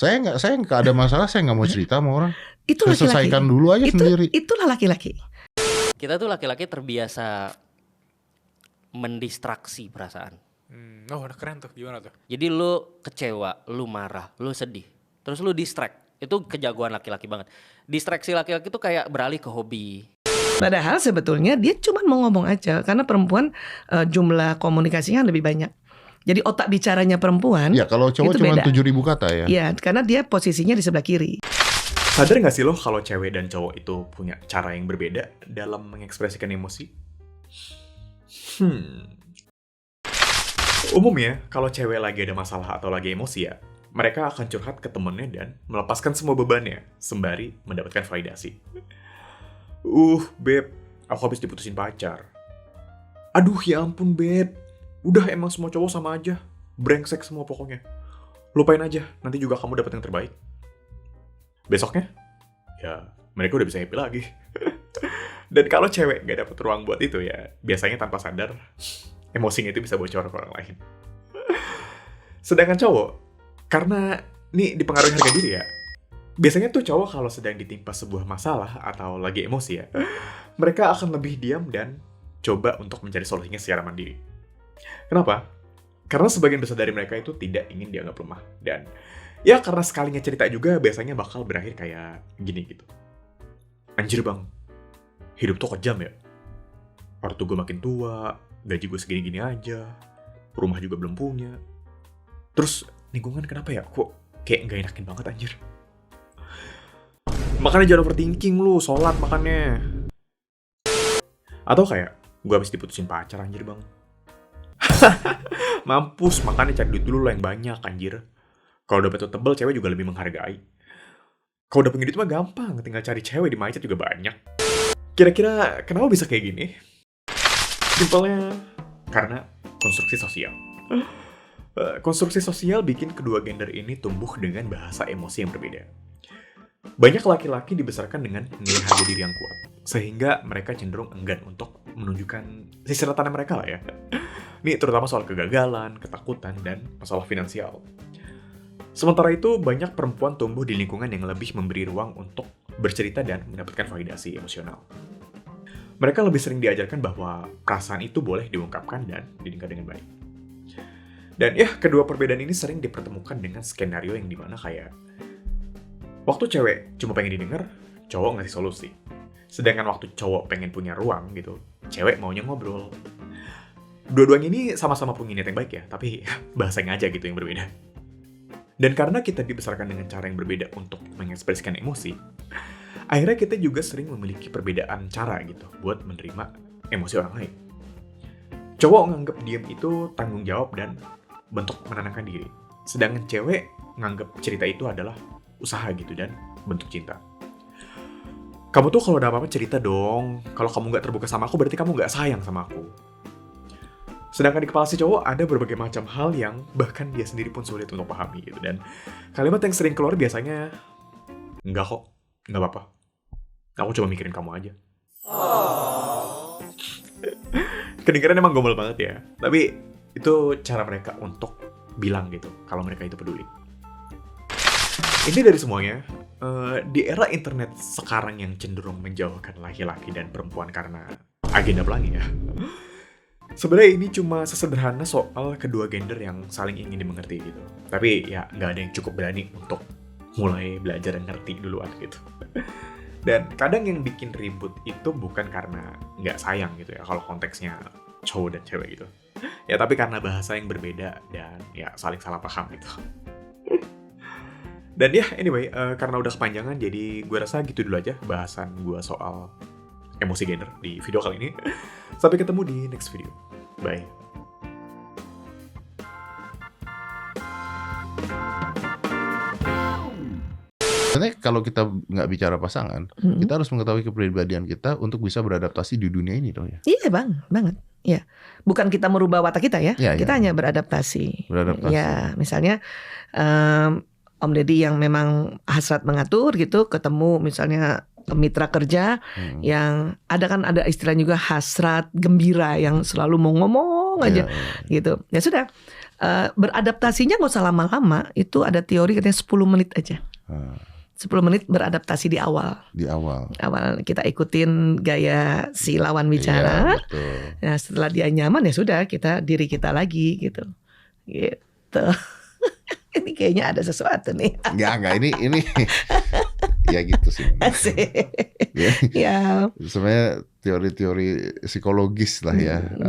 Saya nggak ada masalah, saya nggak mau cerita sama orang. Itu Saya laki-laki. selesaikan dulu aja sendiri. Itulah laki-laki. Kita tuh laki-laki terbiasa mendistraksi perasaan. Oh, udah keren tuh. Gimana tuh? Jadi lu kecewa, lu marah, lu sedih, terus lu distract. Itu kejagoan laki-laki banget. Distraksi laki-laki tuh kayak beralih ke hobi. Padahal sebetulnya dia cuma mau ngomong aja. Karena perempuan jumlah komunikasinya lebih banyak. Jadi otak bicaranya perempuan Ya kalau cowok itu cuma beda. 7.000 kata ya. Iya, karena dia posisinya di sebelah kiri. Sadar gak sih lo kalau cewek dan cowok itu punya cara yang berbeda dalam mengekspresikan emosi? Umumnya, kalau cewek lagi ada masalah atau lagi emosi ya, mereka akan curhat ke temennya dan melepaskan semua bebannya, sembari mendapatkan validasi. Beb, aku habis diputusin pacar. Aduh, ya ampun, Beb. Udah, emang semua cowok sama aja. Brengsek semua pokoknya. Lupain aja, nanti juga kamu dapat yang terbaik. Besoknya, ya mereka udah bisa happy lagi. Dan kalau cewek gak dapet ruang buat itu ya, biasanya tanpa sadar, emosinya itu bisa bocor ke orang lain. Sedangkan cowok, karena ini dipengaruhi harga diri ya, biasanya tuh cowok kalau sedang ditimpa sebuah masalah atau lagi emosi ya, mereka akan lebih diam dan coba untuk mencari solusinya secara mandiri. Kenapa? Karena sebagian besar dari mereka itu tidak ingin dianggap lemah. Dan ya karena sekalinya cerita juga biasanya bakal berakhir kayak gini gitu. Anjir bang, hidup tuh kejam ya. Ortu gue makin tua, gaji gue segini-gini aja, rumah juga belum punya. Terus lingkungan kenapa ya? Kok kayak gak enakin banget anjir. Makanya jangan overthinking lu, sholat makannya. Atau kayak, gue habis diputusin pacar anjir bang. Mampus, makanya cari duit dulu lah yang banyak anjir. Kalau dapet tebel, cewek juga lebih menghargai. Kalau udah punya duit mah gampang, tinggal cari cewek di mindset juga banyak. Kira-kira kenapa bisa kayak gini? Simpelnya karena konstruksi sosial. Konstruksi sosial bikin kedua gender ini tumbuh dengan bahasa emosi yang berbeda. Banyak laki-laki dibesarkan dengan nilai harga diri yang kuat, sehingga mereka cenderung enggan untuk menunjukkan sisi retannya mereka lah ya. Ini terutama soal kegagalan, ketakutan, dan masalah finansial. Sementara itu, banyak perempuan tumbuh di lingkungan yang lebih memberi ruang untuk bercerita dan mendapatkan validasi emosional. Mereka lebih sering diajarkan bahwa perasaan itu boleh diungkapkan dan didengar dengan baik. Dan ya, kedua perbedaan ini sering dipertemukan dengan skenario yang dimana kayak waktu cewek cuma pengen didengar, cowok ngasih solusi. Sedangkan waktu cowok pengen punya ruang gitu, cewek maunya ngobrol. Dua-duanya ini sama-sama punya niat yang baik ya, tapi bahasanya aja gitu yang berbeda. Dan karena kita dibesarkan dengan cara yang berbeda untuk mengekspresikan emosi, akhirnya kita juga sering memiliki perbedaan cara gitu buat menerima emosi orang lain. Cowok nganggep diam itu tanggung jawab dan bentuk menenangkan diri. Sedangkan cewek nganggep cerita itu adalah usaha gitu dan bentuk cinta. Kamu tuh kalau ada apa-apa cerita dong. Kalau kamu gak terbuka sama aku berarti kamu gak sayang sama aku. Sedangkan di kepala si cowok ada berbagai macam hal yang bahkan dia sendiri pun sulit untuk pahami gitu. Dan kalimat yang sering keluar biasanya, enggak kok, enggak apa-apa. Aku cuma mikirin kamu aja. Kedengeran emang gombal banget ya. Tapi itu cara mereka untuk bilang gitu, kalau mereka itu peduli. Ini dari semuanya, di era internet sekarang yang cenderung menjauhkan laki-laki dan perempuan karena agenda pelangi ya. Sebenarnya ini cuma sesederhana soal kedua gender yang saling ingin dimengerti gitu. Tapi ya nggak ada yang cukup berani untuk mulai belajar dan ngerti duluan gitu. Dan kadang yang bikin ribut itu bukan karena nggak sayang gitu ya, kalau konteksnya cowok dan cewek gitu. Ya tapi karena bahasa yang berbeda dan ya saling salah paham gitu. Dan ya anyway, karena udah kepanjangan jadi gue rasa gitu dulu aja bahasan gue soal emosi gender di video kali ini. Sampai ketemu di next video. Bye. Sebenarnya kalau kita nggak bicara pasangan, kita harus mengetahui kepribadian kita untuk bisa beradaptasi di dunia ini dong ya. Iya bang, banget. Ya, bukan kita merubah watak kita ya. Ya, Kita ya. hanya beradaptasi. Beradaptasi. Ya, misalnya Om Deddy yang memang hasrat mengatur gitu, ketemu misalnya mitra kerja yang ada istilah juga hasrat gembira yang selalu mau ngomong aja Ya. gitu. Ya sudah, beradaptasinya nggak usah lama-lama. Itu ada teori katanya 10 menit aja. 10 menit beradaptasi di awal. Di awal. Awal kita ikutin gaya si lawan bicara. Iya, betul. Nah, setelah dia nyaman ya sudah, diri kita lagi gitu. Gitu. Ini kayaknya ada sesuatu nih. Enggak ini ya gitu sih. Asik. Ya. Sebenarnya teori-teori psikologis lah ya.